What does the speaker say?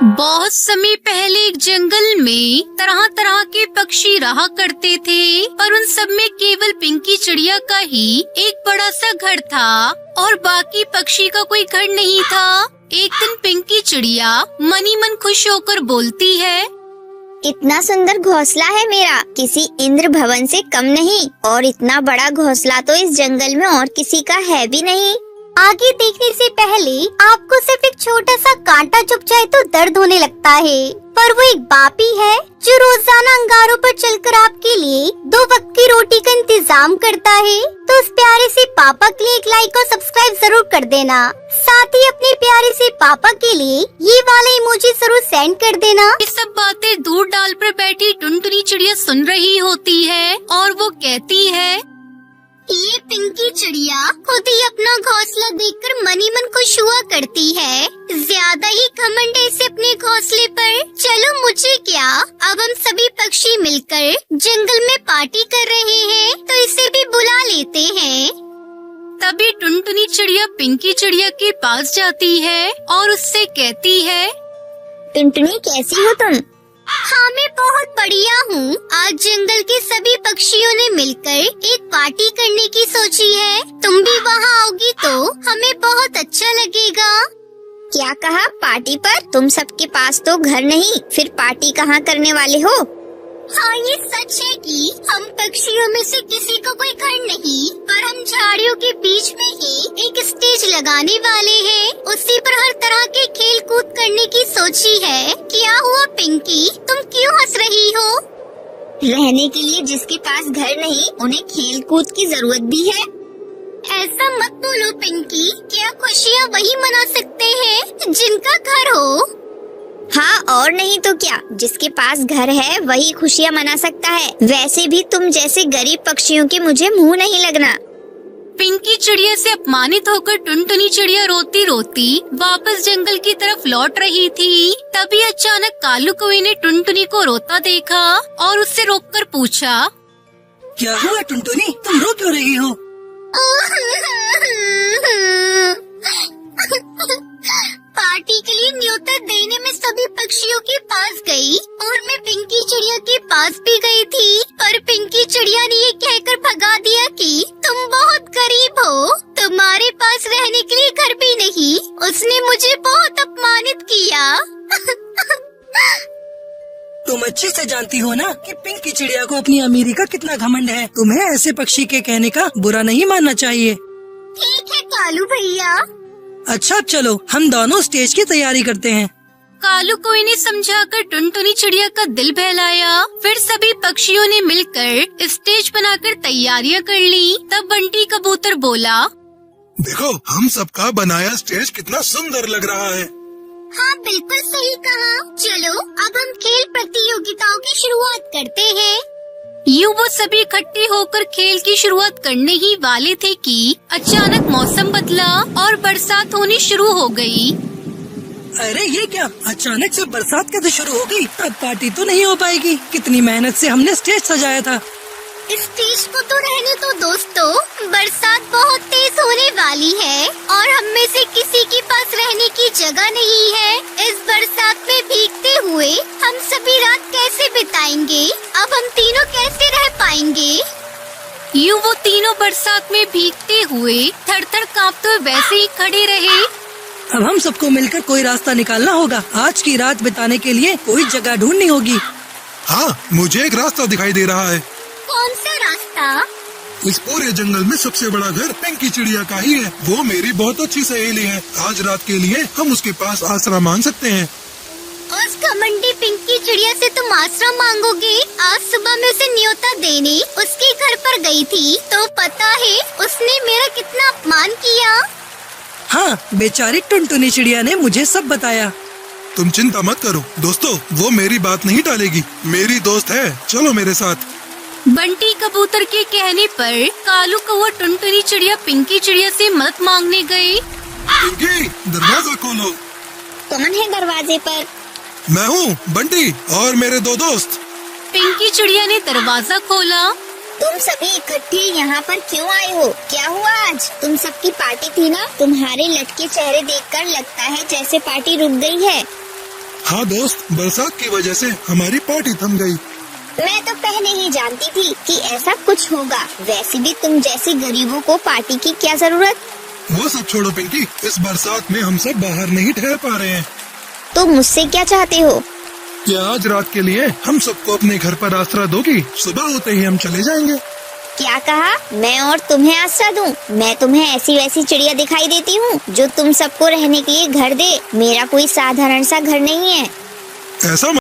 बहुत समय पहले एक जंगल में तरह तरह के पक्षी रहा करते थे, पर उन सब में केवल पिंकी चिड़िया का ही एक बड़ा सा घर था और बाकी पक्षी का कोई घर नहीं था। एक दिन पिंकी चिड़िया मनी मन खुश होकर बोलती है, इतना सुंदर घोंसला है मेरा, किसी इंद्र भवन से कम नहीं, और इतना बड़ा घोंसला तो इस जंगल में और किसी का है भी नहीं। आगे देखने से पहले आपको सिर्फ एक छोटा सा कांटा चुभ जाए तो दर्द होने लगता है, पर वो एक बापी है जो रोजाना अंगारों पर चलकर आपके लिए 2 वक्त की रोटी का इंतजाम करता है। तो उस प्यारे से पापा के लिए एक लाइक और सब्सक्राइब जरूर कर देना। साथ ही अपने प्यारे से पापा के लिए ये वाला इमोजी जरूर सेंड कर देना। ये सब बातें दूर डाल पर बैठी टुनटुनी चिड़िया सुन रही होती है और वो कहती है, ये पिंकी चिड़िया खुद ही अपना घोंसला देखकर मनी मन खुश हुआ करती है। ज्यादा ही घमंड है इसे अपने घोंसले पर। चलो मुझे क्या, अब हम सभी पक्षी मिलकर जंगल में पार्टी कर रहे हैं, तो इसे भी बुला लेते हैं। तभी टुनटुनी चिड़िया पिंकी चिड़िया के पास जाती है और उससे कहती है, टुनटुनी कैसी हो तुम? हाँ मैं बहुत बढ़िया हूँ। आज जंगल के सभी पक्षियों ने मिलकर एक पार्टी करने की सोची है। तुम भी वहाँ आओगी तो हमें बहुत अच्छा लगेगा। क्या कहा, पार्टी पर? तुम सबके पास तो घर नहीं, फिर पार्टी कहाँ करने वाले हो? हाँ ये सच है कि हम पक्षियों में से किसी को कोई घर नहीं, पर हम झाड़ियों के बीच में ही एक स्टेज लगाने वाले हैं। उसी पर हर तरह के खेल कूद करने की सोची है। क्या हुआ पिंकी, तुम क्यों हंस रही हो? रहने के लिए जिसके पास घर नहीं, उन्हें खेल कूद की जरूरत भी है। ऐसा मत बोलो पिंकी, क्या खुशियाँ वही मना सकते हैं जिनका घर हो? हाँ और नहीं तो क्या, जिसके पास घर है वही खुशियाँ मना सकता है। वैसे भी तुम जैसे गरीब पक्षियों के मुझे मुंह नहीं लगना। पिंकी चिड़िया से अपमानित होकर टुनटुनी चिड़िया रोती रोती वापस जंगल की तरफ लौट रही थी। तभी अचानक कालू कौवे ने टुनटुनी को रोता देखा और उससे रोककर पूछा, क्या हुआ टुनटुनी, तुम रो क्यों रही हो? पार्टी के लिए न्योता देने में सभी पक्षियों के पास गई और मैं पिंकी चिड़िया के पास भी गई थी, पर पिंकी चिड़िया ने ये कहकर भगा दिया कि तुम बहुत गरीब हो, तुम्हारे पास रहने के लिए घर भी नहीं। उसने मुझे बहुत अपमानित किया। तुम अच्छे से जानती हो ना कि पिंकी चिड़िया को अपनी अमीरी का कितना घमंड है। तुम्हें ऐसे पक्षी के कहने का बुरा नहीं मानना चाहिए। ठीक है कालू भैया। अच्छा चलो हम दोनों स्टेज की तैयारी करते हैं। कालू कौवे ने समझाकर टुनटुनी चिड़िया का दिल बहलाया। फिर सभी पक्षियों ने मिलकर स्टेज बनाकर तैयारियां कर ली। तब बंटी कबूतर बोला, देखो हम सबका बनाया स्टेज कितना सुंदर लग रहा है। हाँ बिल्कुल सही कहा। चलो अब हम खेल प्रतियोगिताओं की शुरुआत करते हैं। यूँ वो सभी इकट्ठे होकर खेल की शुरुआत करने ही वाले थे कि अचानक मौसम बदला और बरसात होनी शुरू हो गई। अरे ये क्या, अचानक से बरसात कैसे शुरू हो गई? अब पार्टी तो नहीं हो पाएगी। कितनी मेहनत से हमने स्टेज सजाया था। स्टेज को तो रहने दो दोस्तों, बरसात बहुत तेज होने वाली है और हम में से किसी के पास रहने की जगह नहीं है। इस बरसात में भीगते हुए हम सभी रात कैसे बिताएंगे? अब हम तीनों कैसे रह पाएंगे? यूँ वो तीनों बरसात में भीगते हुए थर थर कांपते हुए वैसे ही खड़े रहे। अब हम सबको मिलकर कोई रास्ता निकालना होगा। आज की रात बिताने के लिए कोई जगह ढूंढनी होगी। हाँ मुझे एक रास्ता दिखाई दे रहा है। कौन सा रास्ता? इस पूरे जंगल में सबसे बड़ा घर पिंकी चिड़िया का ही है। वो मेरी बहुत अच्छी सहेली है। आज रात के लिए हम उसके पास आसरा मांग सकते हैं। उस घमंडी पिंकी चिड़िया से तुम आसरा मांगोगे? आज सुबह मैं उसे न्योता देने उसके घर पर गई थी, तो पता है उसने मेरा कितना अपमान किया। हाँ बेचारी टुनटुनी चिड़िया ने मुझे सब बताया। तुम चिंता मत करो दोस्तों, वो मेरी बात नहीं टालेगी। मेरी दोस्त है, चलो मेरे साथ। बंटी कबूतर के कहने पर कालू कौवा टुनटुनी चिड़िया पिंकी चिड़िया से मदद मांगने गए। पिंकी दरवाजा खोलो। कौन है दरवाजे पर? मैं हूँ बंटी और मेरे 2 दोस्त। पिंकी चिड़िया ने दरवाजा खोला। तुम सभी इकट्ठे यहाँ पर क्यों आए हो? क्या हुआ आज? तुम सबकी पार्टी थी ना? तुम्हारे लटके चेहरे देखकर लगता है जैसे पार्टी रुक गई है। हाँ दोस्त, बरसात की वजह से हमारी पार्टी थम गई। मैं तो पहले ही जानती थी कि ऐसा कुछ होगा। वैसे भी तुम जैसे गरीबों को पार्टी की क्या जरूरत। वो सब छोड़ो पिंकी, इस बरसात में हम सब बाहर नहीं ठहर पा रहे हैं। तो मुझसे क्या चाहते हो? क्या आज रात के लिए हम सबको अपने घर पर आश्रय दोगी? सुबह होते ही हम चले जाएंगे। क्या कहा? मैं और तुम्हें आश्रय दूं? मैं तुम्हें ऐसी वैसी चिड़िया दिखाई देती हूँ जो तुम सबको रहने के लिए घर दे। मेरा कोई साधारण सा घर नहीं है। ऐसा